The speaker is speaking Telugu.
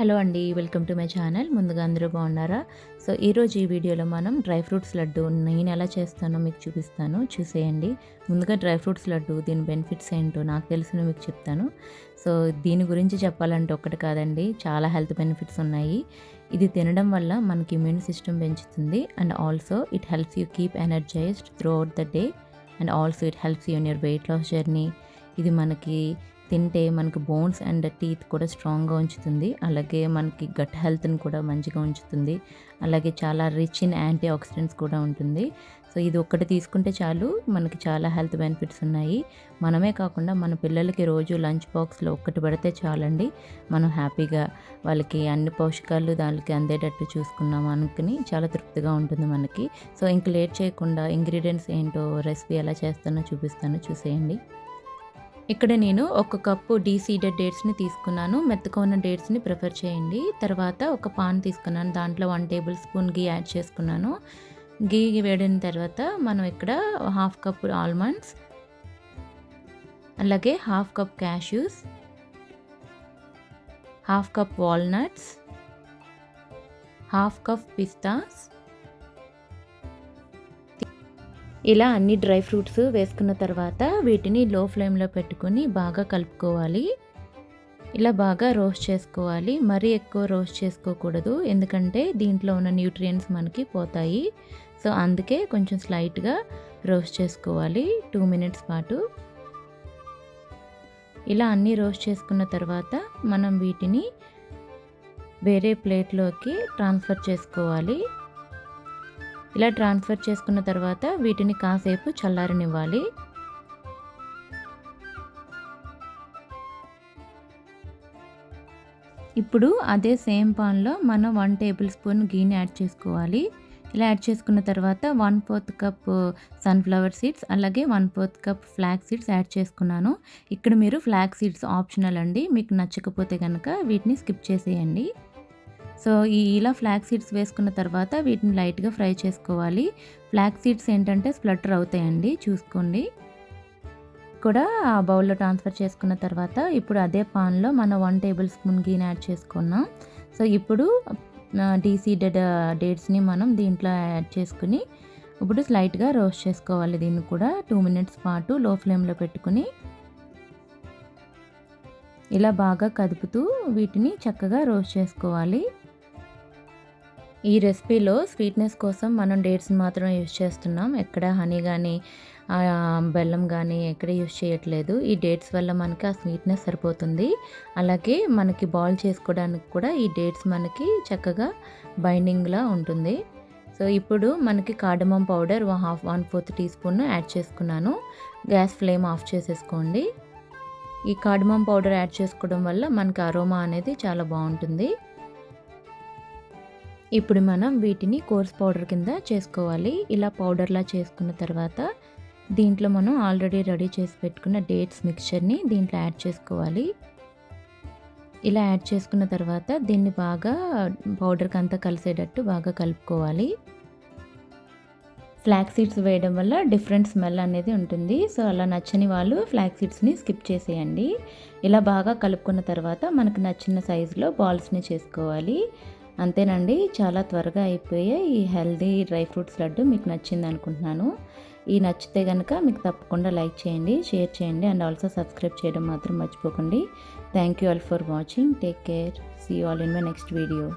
హలో అండి, వెల్కమ్ టు మై ఛానల్. ముందుగా అందరూ బాగున్నారా? సో ఈరోజు ఈ వీడియోలో మనం డ్రై ఫ్రూట్స్ లడ్డు నేను ఎలా చేస్తానో మీకు చూపిస్తాను, చూసేయండి. ముందుగా డ్రై ఫ్రూట్స్ లడ్డు దీని బెనిఫిట్స్ ఏంటో నాకు తెలిసిన మీకు చెప్తాను. సో దీని గురించి చెప్పాలంటే ఒక్కటి కాదండి, చాలా హెల్త్ బెనిఫిట్స్ ఉన్నాయి. ఇది తినడం వల్ల మనకి ఇమ్యూన్ సిస్టమ్ పెంచుతుంది and also it helps you keep energized throughout the day and also it helps you in your weight loss journey. ఇది మనకి తింటే మనకి బోన్స్ అండ్ టీత్ కూడా స్ట్రాంగ్గా ఉంచుతుంది. అలాగే మనకి గట్ హెల్త్ని కూడా మంచిగా ఉంచుతుంది. అలాగే చాలా రిచ్ ఇన్ యాంటీ ఆక్సిడెంట్స్ కూడా ఉంటుంది. సో ఇది ఒక్కటి తీసుకుంటే చాలు, మనకి చాలా హెల్త్ బెనిఫిట్స్ ఉన్నాయి. మనమే కాకుండా మన పిల్లలకి రోజు లంచ్ బాక్స్లో ఒక్కటి పెడితే చాలండి, మనం హ్యాపీగా వాళ్ళకి అన్ని పోషకాలు దానికి అందేటట్టు చూసుకున్నాం అనుకుని చాలా తృప్తిగా ఉంటుంది మనకి. సో ఇంక లేట్ చేయకుండా ఇంగ్రీడియంట్స్ ఏంటో, రెసిపీ ఎలా చేస్తానో చూపిస్తాను, చూసేయండి. ఇక్కడ నేను ఒక కప్పు డీసీడెడ్ డేట్స్ని తీసుకున్నాను. మెత్తగా ఉన్న డేట్స్ని ప్రిఫర్ చేయండి. తర్వాత ఒక పాన్ తీసుకున్నాను, దాంట్లో 1 టేబుల్ స్పూన్ గీ యాడ్ చేసుకున్నాను. గీ వేడిన తర్వాత మనం ఇక్కడ 1/2 కప్ ఆల్మండ్స్, అలాగే 1/2 cup cashews, 1/2 cup walnuts, 1/2 cup పిస్తాస్, ఇలా అన్ని డ్రై ఫ్రూట్స్ వేసుకున్న తర్వాత వీటిని లో ఫ్లేమ్లో పెట్టుకొని బాగా కలుపుకోవాలి. ఇలా బాగా రోస్ట్ చేసుకోవాలి. మరీ ఎక్కువ రోస్ట్ చేసుకోకూడదు, ఎందుకంటే దీంట్లో ఉన్న న్యూట్రియంట్స్ మనకి పోతాయి. సో అందుకే కొంచెం స్లైట్గా రోస్ట్ చేసుకోవాలి 2 మినిట్స్ పాటు. ఇలా అన్నీ రోస్ట్ చేసుకున్న తర్వాత మనం వీటిని వేరే ప్లేట్లోకి ట్రాన్స్ఫర్ చేసుకోవాలి. ఇలా ట్రాన్స్ఫర్ చేసుకున్న తర్వాత వీటిని కాసేపు చల్లారనివ్వాలి. ఇప్పుడు అదే సేమ్ పాన్లో మనం 1 టేబుల్ స్పూన్ గీని యాడ్ చేసుకోవాలి. ఇలా యాడ్ చేసుకున్న తర్వాత 1/4 కప్ సన్ఫ్లవర్ సీడ్స్, అలాగే 1/4 కప్ ఫ్లాక్స్ సీడ్స్ యాడ్ చేసుకున్నాను. ఇక్కడ మీరు ఫ్లాక్స్ సీడ్స్ ఆప్షనల్ అండి, మీకు నచ్చకపోతే కనుక వీటిని స్కిప్ చేసేయండి. సో ఇలా ఫ్లాక్స్ సీడ్స్ వేసుకున్న తర్వాత వీటిని లైట్గా ఫ్రై చేసుకోవాలి. ఫ్లాక్స్ సీడ్స్ ఏంటంటే స్ప్లటర్ అవుతాయండి, చూసుకోండి. కూడా ఆ బౌల్లో ట్రాన్స్ఫర్ చేసుకున్న తర్వాత ఇప్పుడు అదే పాన్లో మనం 1 టేబుల్ స్పూన్ గీని యాడ్ చేసుకున్నాం. సో ఇప్పుడు డీసీడెడ్ డేట్స్ని మనం దీంట్లో యాడ్ చేసుకుని ఇప్పుడు స్లైట్గా రోస్ట్ చేసుకోవాలి. దీన్ని కూడా 2 మినిట్స్ పాటు లో ఫ్లేమ్లో పెట్టుకుని ఇలా బాగా కదుపుతూ వీటిని చక్కగా రోస్ట్ చేసుకోవాలి. ఈ రెసిపీలో స్వీట్నెస్ కోసం మనం డేట్స్ని మాత్రం యూజ్ చేస్తున్నాం, ఎక్కడ హనీ కానీ బెల్లం కానీ ఎక్కడ యూజ్ చేయట్లేదు. ఈ డేట్స్ వల్ల మనకి ఆ స్వీట్నెస్ సరిపోతుంది. అలాగే మనకి బాల్ చేసుకోవడానికి కూడా ఈ డేట్స్ మనకి చక్కగా బైండింగ్లా ఉంటుంది. సో ఇప్పుడు మనకి cardamom powder 1/4 teaspoon add చేసుకున్నాను. గ్యాస్ ఫ్లేమ్ ఆఫ్ చేసేసుకోండి. ఈ కార్డమమ్ పౌడర్ యాడ్ చేసుకోవడం వల్ల మనకి అరోమా అనేది చాలా బాగుంటుంది. ఇప్పుడు మనం వీటిని కోర్స్ పౌడర్ కింద చేసుకోవాలి. ఇలా పౌడర్లా చేసుకున్న తర్వాత దీంట్లో మనం ఆల్రెడీ రెడీ చేసి పెట్టుకున్న డేట్స్ మిక్చర్ని దీంట్లో యాడ్ చేసుకోవాలి. ఇలా యాడ్ చేసుకున్న తర్వాత దీన్ని బాగా పౌడర్కి అంతా కలిసేటట్టు బాగా కలుపుకోవాలి. ఫ్లాక్స్ సీడ్స్ వేయడం వల్ల డిఫరెంట్ స్మెల్ అనేది ఉంటుంది. సో అలా నచ్చని వాళ్ళు ఫ్లాక్స్ సీడ్స్ని స్కిప్ చేసేయండి. ఇలా బాగా కలుపుకున్న తర్వాత మనకు నచ్చిన సైజులో బాల్స్ని చేసుకోవాలి. అంతేనండి, చాలా త్వరగా అయిపోయే ఈ హెల్దీ డ్రై ఫ్రూట్స్ లడ్డు మీకు నచ్చింది అనుకుంటున్నాను. ఈ నచ్చితే కనుక మీకు తప్పకుండా లైక్ చేయండి, షేర్ చేయండి అండ్ ఆల్సో సబ్స్క్రైబ్ చేయడం మాత్రం మర్చిపోకండి. Thank you all for watching. Take care. See you all in my next video.